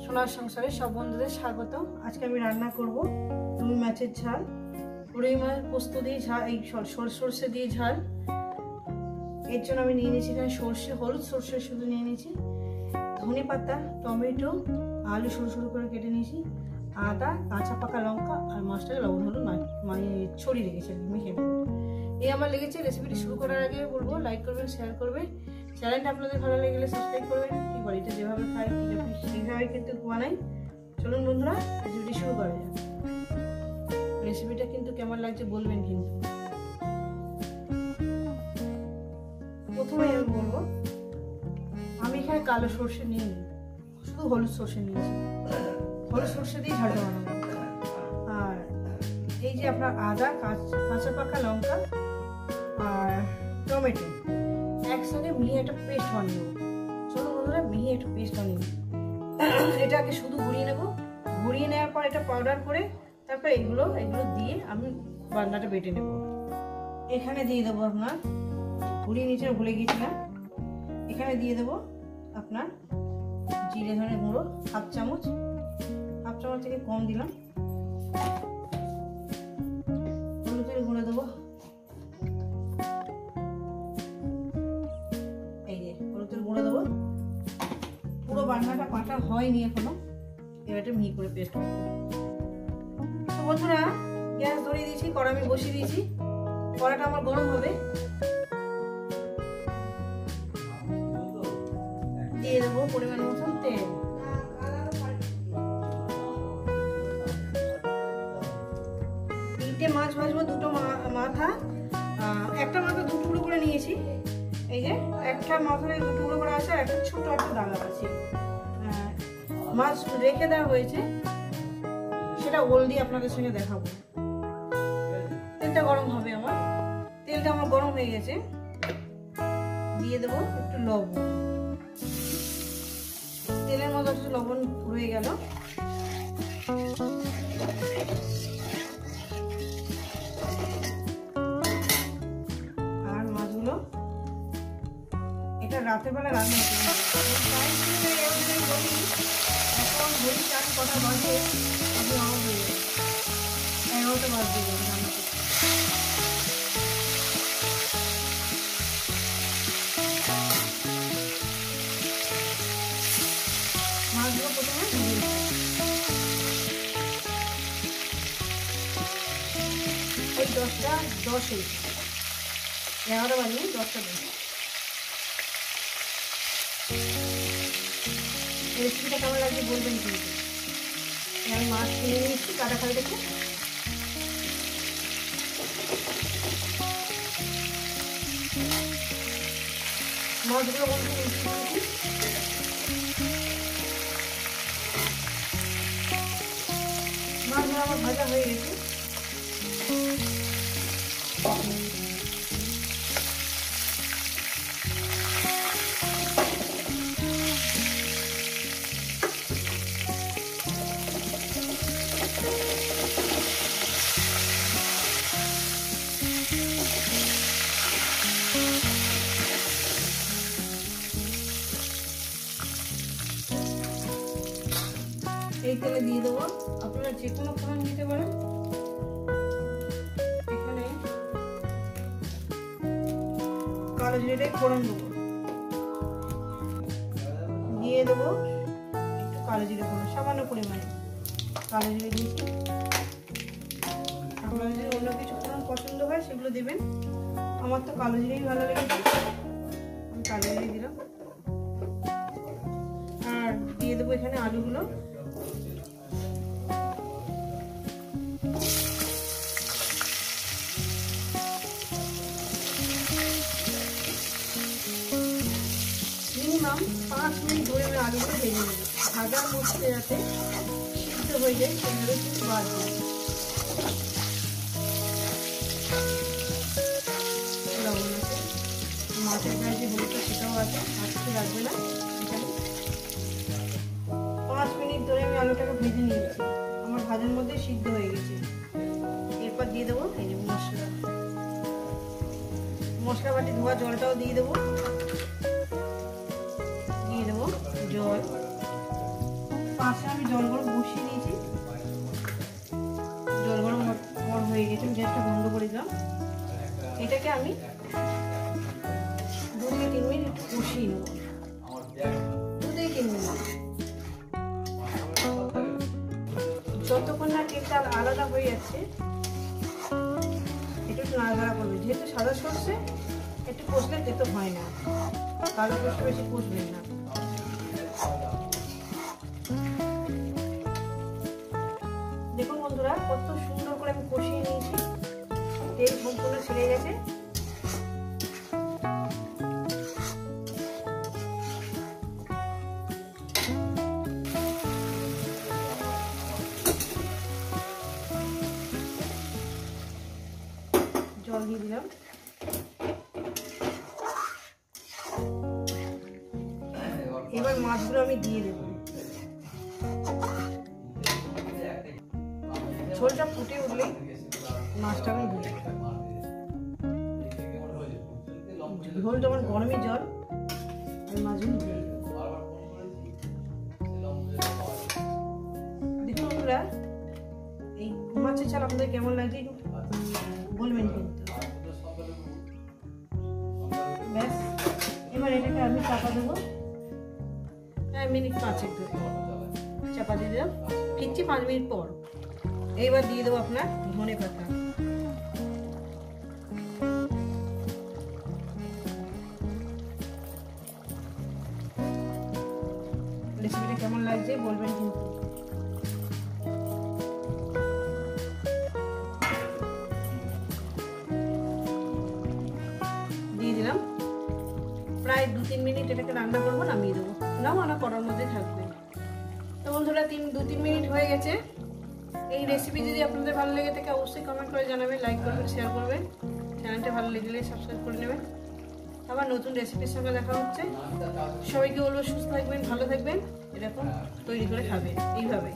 সোনার সংসারে সব বন্ধুদের স্বাগত। আজকে আমি রান্না করব রুই মাছের ঝাল। রুই মাছ পোস্ত দিয়ে ঝাল, এই সরষে দিয়ে ঝাল। এর জন্য আমি নিয়ে নিয়েছি এখানে সরষে, হলুদ সরষে শুধু নিয়ে নিয়েছি, ধনে পাতা, টমেটো, আলু সরু সরু করে কেটে নিয়েছি, আদা, কাঁচা পাকা লঙ্কা আর মাছটাকে লবণ হলুদ মানে ছড়িয়ে রেখেছি, মেখে নেব। এই আমার লেগেছে। রেসিপিটি শুরু করার আগে বলবো লাইক করবেন, শেয়ার করবেন, চ্যানেলটা আপনাদের ভালো লেগেলে সাবস্ক্রাইব করবেন। কি বাড়িতে যেভাবে খাই ঠিক আপনি সেইভাবে কিন্তু বানাই। চলুন বন্ধুরা, রেসিপিটি শুরু করা যাক। রেসিপিটা কিন্তু কেমন লাগছে বলবেন কিন্তু। প্রথমে আমি বলবো, আমি এখানে কালো সর্ষে নিয়ে নিই, শুধু হলুদ সর্ষে নিয়েছি। হলুদ সর্ষে দিয়ে ঝালটা বানাবো। আর এই যে আপনার আদা, কাঁচা পাকা লঙ্কা আর টমেটো একসঙ্গে মিহি একটা পেস্ট বানিয়ে নেবো। চলো বন্ধুরা, মিহি একটা পেস্ট বানিয়ে নেবো। এটাকে শুধু ঘুরিয়ে নেবো। ঘুরিয়ে নেওয়ার পর এটা পাউডার করে তারপর এগুলো দিয়ে আমি বান্নাটা বেটে নেব। এখানে দিয়ে দেবো আপনার, ঘুরিয়ে নিচে ভুলে গিয়েছিলাম, এখানে দিয়ে দেবো আপনার জিরে ধনে গুঁড়ো হাফ চামচ থেকে কম দিলাম। হলুদের গুঁড়ো দেবো, এই যে হলুদের গুঁড়ো দেবো। পুরো বান্নাটা পাটা হয়নি এখনো, এবারে মিহি করে পেস্ট করবো। তো বন্ধুরা, গ্যাস ধরিয়ে দিয়েছি, কড়া আমি বসিয়ে দিয়েছি। কড়াটা আমার গরম হবে। দিয়ে দেবো পরিমাণ মতন তেল। তিনটে মাছ ভাজবো, দুটো মাথা, একটা মাথা দু টুকরো করে নিয়েছি। এই যে একটা মাথায় দু টুকরো করে আছে আর একটা ছোট একটা ডাঙা আছে। মাছ রেখে দেওয়া হয়েছে, সেটা ওল দিয়ে আপনাদের সঙ্গে দেখাবো। তেলটা গরম হবে আমার। তেলটা আমার গরম হয়ে গেছে। দিয়ে দেবো একটু লবণ। তেলের মধ্যে একটু লবণ হয়ে গেল। আর মাছগুলো এটা রাতের বেলা রান্না হতে হবে। এখন ঘড়ি চান কটা বাজে, আপনি আমার হয়ে যাবে 11টা বাজে রান্না করতে। মাছগুলো প্রথমে এই 10টা 10 হয়েছে, 11টা বাজে 10টা 10। রেসিপিটা কেমন লাগছে বলবেন কিন্তু। আমি মাছ কিনে নিচ্ছি কাটা খাল থেকে। মাছগুলো বলতে মাছগুলো আমার ভাজা হয়ে গেছে। এই তেলে দিয়ে দেবো, আপনারা যে কোনো ফোড়ন দিতে পারেন। এখানে কালো জিরে ফোড়ন দেবো, দিয়ে দেবো একটু কালো জিরে ফোড়ন, সামান্য পরিমাণে কালো জিরে দিয়েছি। আপনারা যদি অন্য কিছু ফোড়ন পছন্দ হয় সেগুলো দেবেন। আমার তো কালো জিরেই ভালো লেগেছে, আমি কালো জিরে দিলাম। আর দিয়ে দেবো এখানে আলুগুলো। মিনিমাম 5 মিনিট ধরে আমি আলুগুলো ভেজে নেব। ভাজার মধ্যে যাতে সিদ্ধ হয়ে যায় সেভাবে কিন্তু বাড়বে। লবণ আছে, মাছের গায়ে যে হলুদটা সেটাও আছে, আজকে রাখবে না। এখানে 5 মিনিট ধরে আমি আলুটাকে ভেজে নিয়েছি, আমার ভাজার মধ্যে সিদ্ধ হয়ে গেছে। এরপর দিয়ে দেবো এই যে মশলা বাটি ধোয়া জলটাও দিয়ে দেবো। দিয়ে দেবো জল, পাশে আমি জল গরম বসিয়ে দিয়েছি, জল গরম হয়ে গেছে, আমি গ্যাসটা বন্ধ করে দিলাম। এটাকে আমি 2 থেকে 3 মিনিট একটু কষিয়ে নেব, 2 থেকে 3 মিনিট। যতক্ষণ না তেলটা আলাদা হয়ে যাচ্ছে একটু নাড়াচাড়া করবে, যেহেতু সাদা সর্ষে একটু কষলে তেতো হয় না, কালো সর্ষে বেশি কষবেন না। দেখুন বন্ধুরা, কত সুন্দর করে আমি কষিয়ে নিয়েছি, তেল সম্পূর্ণ ছেড়ে গেছে। জল দিয়ে দিলাম। এবার মাছগুলো আমি দিয়ে দেব। ঝোলটা ফুটে উঠলেই মাছটা আমি দিয়ে দেব। ঝোলটা আমার গরমের জল, আমি মাছগুলো দিয়ে দেব। দেখুন বন্ধুরা, এই মাছের ঝাল আপনাদের কেমন লাগছে বলবেন কিন্তু। ব্যাস, এবার এটাকে আমি চাপা দেবো 1 মিনিট 5 ধরে চাপা দিয়ে দিলাম। ফিরছি 5 মিনিট পর। এইবার দিয়ে দেবো আপনার ধনে পাতা। রেসিপিটা কেমন লাগছে বলবেন কিন্তু। দিয়ে দিলাম। প্রায় 2-3 মিনিট এটাকে রান্না করবো, নামিয়ে দেবো। নামানো করার মধ্যে থাকবে। তো বন্ধুরা 2-3 মিনিট হয়ে গেছে। এই রেসিপি যদি আপনাদের ভালো লেগে থাকে অবশ্যই কমেন্ট করে জানাবেন, লাইক করবেন, শেয়ার করবেন। চ্যানেলটা ভালো লাগলে সাবস্ক্রাইব করে নেবেন। আবার নতুন রেসিপির সঙ্গে দেখা হচ্ছে। সবাইকে বলবো সুস্থ থাকবেন, ভালো থাকবেন, এরকম তৈরি করে খাবেন এইভাবে।